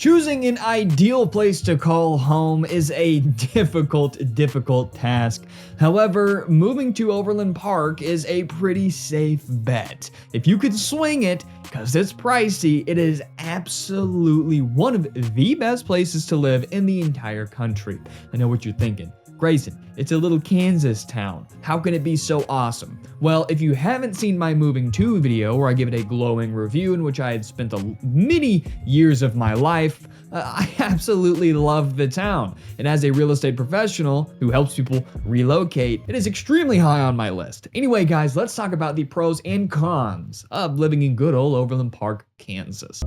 Choosing an ideal place to call home is a difficult task. However, moving to Overland Park is a pretty safe bet. If you could swing it, because it's pricey, it is absolutely one of the best places to live in the entire country. I know what you're thinking. Greyson, it's a little Kansas town. How can it be so awesome? Well, if you haven't seen my moving to video where I give it a glowing review in which I had spent many years of my life, I absolutely love the town. And as a real estate professional who helps people relocate, it is extremely high on my list. Anyway, guys, let's talk about the pros and cons of living in good old Overland Park, Kansas.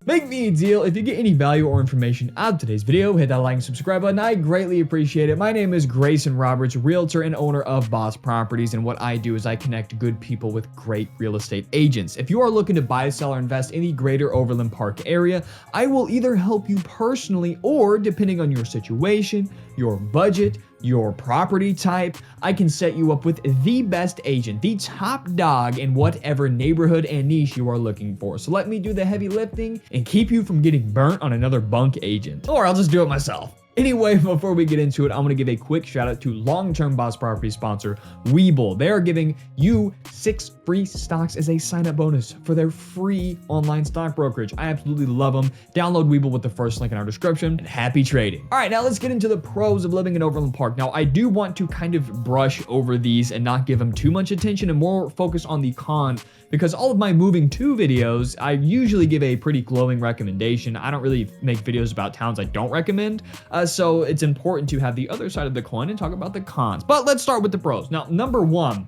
Make me a deal. If you get any value or information out of today's video, hit that like and subscribe button. I greatly appreciate it. My name is Greyson Roberts, realtor and owner of Boss Properties, and what I do is I connect good people with great real estate agents. If you are looking to buy, sell, or invest in the greater Overland Park area, I will either help you personally or, depending on your situation, your budget, your property type, I can set you up with the best agent, the top dog in whatever neighborhood and niche you are looking for. So let me do the heavy lifting and keep you from getting burnt on another bunk agent. Or I'll just do it myself. Anyway, before we get into it, I'm going to give a quick shout out to long-term Boss Property sponsor, Webull. They are giving you 6 free stocks as a sign-up bonus for their free online stock brokerage. I absolutely love them. Download Webull with the first link in our description, and happy trading. All right, now let's get into the pros of living in Overland Park. Now, I do want to kind of brush over these and not give them too much attention and more focus on the con, because all of my moving to videos, I usually give a pretty glowing recommendation. I don't really make videos about towns I don't recommend. So it's important to have the other side of the coin and talk about the cons. But let's start with the pros. Now, number one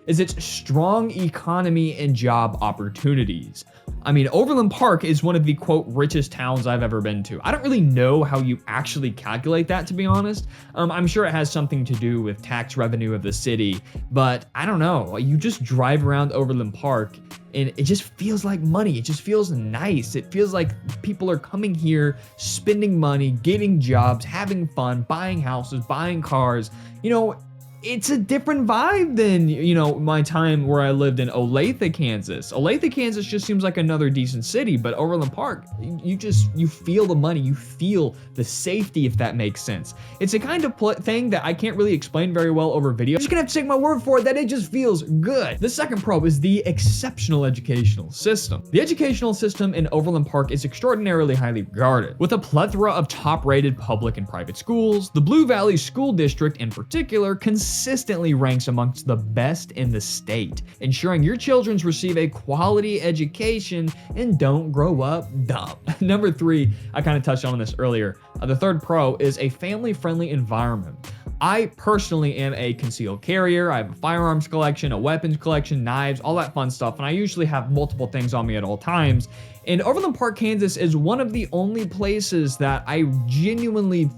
is its strong economy and job opportunities. I mean, Overland Park is one of the, quote, richest towns I've ever been to. I don't really know how you actually calculate that, to be honest. I'm sure it has something to do with tax revenue of the city, but I don't know. You just drive around Overland Park and it just feels like money. It just feels nice. It feels like people are coming here, spending money, getting jobs, having fun, buying houses, buying cars. You know, it's a different vibe than, you know, my time where I lived in Olathe, Kansas. Olathe, Kansas just seems like another decent city, but Overland Park, you feel the money, you feel the safety, if that makes sense. It's a kind of thing that I can't really explain very well over video. You're just gonna have to take my word for it that it just feels good. The second pro is the exceptional educational system. The educational system in Overland Park is extraordinarily highly regarded. With a plethora of top-rated public and private schools, the Blue Valley School District in particular consistently ranks amongst the best in the state, ensuring your children receive a quality education and don't grow up dumb. Number 3, I kind of touched on this earlier. The third pro is a family-friendly environment. I personally am a concealed carrier. I have a firearms collection, a weapons collection, knives, all that fun stuff, and I usually have multiple things on me at all times. And Overland Park, Kansas is one of the only places that I genuinely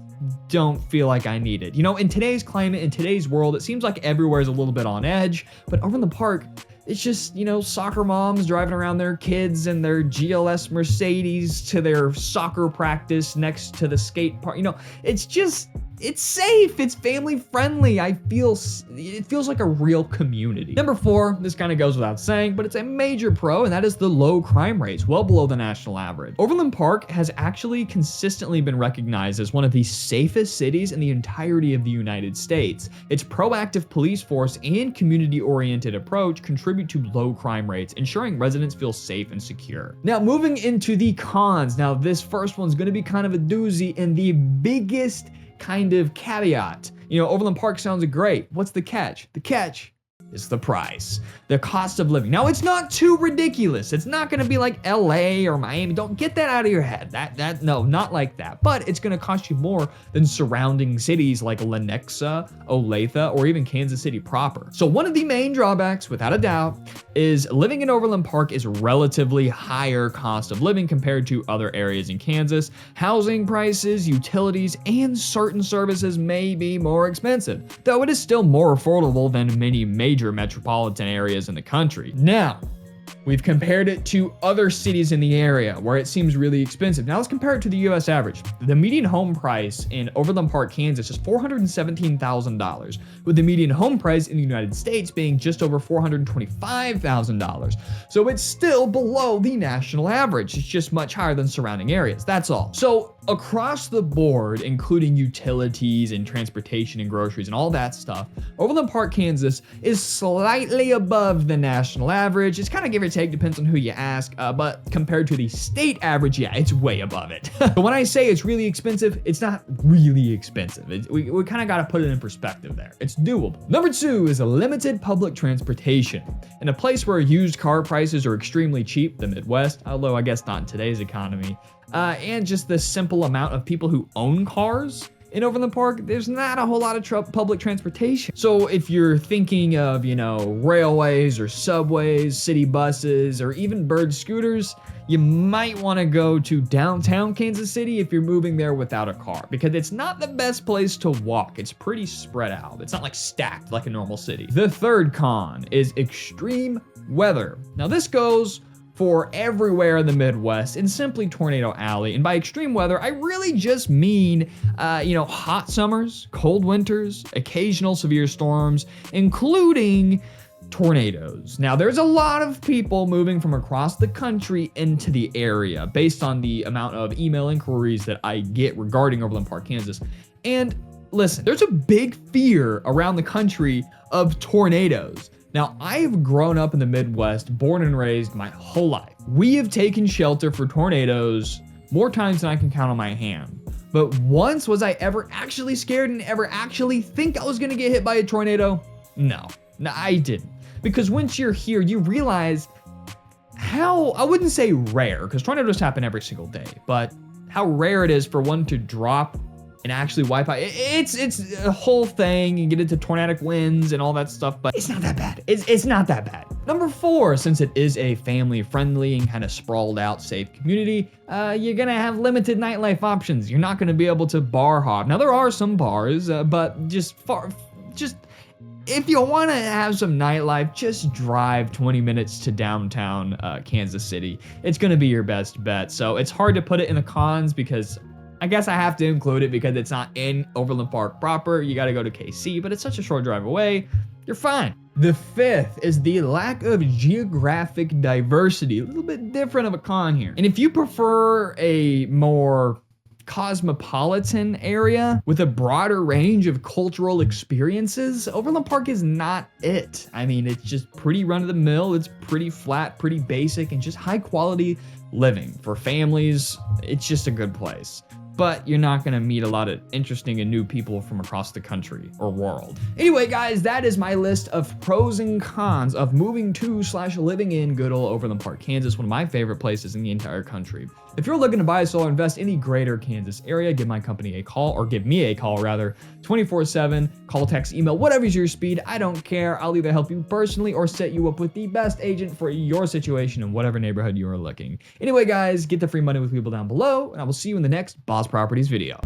don't feel like I need it. You know, in today's climate, in today's world, it seems like everywhere is a little bit on edge, but over in the park, it's just, you know, soccer moms driving around their kids in their GLS Mercedes to their soccer practice next to the skate park. You know, it's just, it's safe, it's family friendly. It feels like a real community. Number 4, this kind of goes without saying, but it's a major pro, and that is the low crime rates, well below the national average. Overland Park has actually consistently been recognized as one of the safest cities in the entirety of the United States. Its proactive police force and community-oriented approach contribute to low crime rates, ensuring residents feel safe and secure. Now, moving into the cons. Now, this first one's gonna be kind of a doozy, and the biggest kind of caveat. You know, Overland Park sounds great. What's the catch? The catch is the price, the cost of living. Now, it's not too ridiculous. It's not gonna be like LA or Miami. Don't get that out of your head. No, not like that. But it's gonna cost you more than surrounding cities like Lenexa, Olathe, or even Kansas City proper. So one of the main drawbacks, without a doubt, is living in Overland Park is relatively higher cost of living compared to other areas in Kansas. Housing prices, utilities, and certain services may be more expensive, though it is still more affordable than many major metropolitan areas in the country. Now, We've compared it to other cities in the area where it seems really expensive. Now let's compare it to the US average. The median home price in Overland Park, Kansas is $417,000, with the median home price in the United States being just over $425,000. So it's still below the national average. It's just much higher than surrounding areas. That's all. So across the board, including utilities and transportation and groceries and all that stuff, Overland Park, Kansas is slightly above the national average. It's kind of give or take, depends on who you ask, but compared to the state average, yeah, it's way above it. But when I say it's really expensive, it's not really expensive. We kind of got to put it in perspective there. It's doable. Number 2 is a limited public transportation. In a place where used car prices are extremely cheap, the Midwest, although I guess not in today's economy, and just the simple amount of people who own cars in Overland Park, there's not a whole lot of public transportation. So if you're thinking of, railways or subways, city buses, or even bird scooters, you might want to go to downtown Kansas City if you're moving there without a car, because it's not the best place to walk. It's pretty spread out. It's not like stacked like a normal city. The third con is extreme weather. Now this goes for everywhere in the Midwest and simply Tornado Alley. And by extreme weather, I really just mean, hot summers, cold winters, occasional severe storms, including tornadoes. Now, there's a lot of people moving from across the country into the area based on the amount of email inquiries that I get regarding Overland Park, Kansas. And listen, there's a big fear around the country of tornadoes. Now, I've grown up in the Midwest, born and raised my whole life. We have taken shelter for tornadoes more times than I can count on my hand. But once was I ever actually scared and ever actually think I was gonna get hit by a tornado? No, I didn't. Because once you're here, you realize how, I wouldn't say rare, because tornadoes happen every single day, but how rare it is for one to drop and actually wipe out. It's a whole thing and get into tornadic winds and all that stuff, but it's not that bad. It's not that bad. Number 4, since it is a family-friendly and kind of sprawled out safe community, you're gonna have limited nightlife options. You're not gonna be able to bar hop. Now there are some bars, but if you want to have some nightlife, just drive 20 minutes to downtown Kansas City. It's gonna be your best bet. So it's hard to put it in the cons because I guess I have to include it because it's not in Overland Park proper. You got to go to KC, but it's such a short drive away. You're fine. The 5th is the lack of geographic diversity. A little bit different of a con here. And if you prefer a more cosmopolitan area with a broader range of cultural experiences, Overland Park is not it. I mean, it's just pretty run-of-the-mill. It's pretty flat, pretty basic, and just high-quality living. For families, it's just a good place. But you're not gonna meet a lot of interesting and new people from across the country or world. Anyway, guys, that is my list of pros and cons of moving to / living in good old Overland Park, Kansas, one of my favorite places in the entire country. If you're looking to buy, sell, or invest in the greater Kansas area, give my company a call, or give me a call rather, 24/7, call, text, email, whatever's your speed, I don't care. I'll either help you personally or set you up with the best agent for your situation in whatever neighborhood you are looking. Anyway, guys, get the free money with people down below, and I will see you in the next Boss Properties video.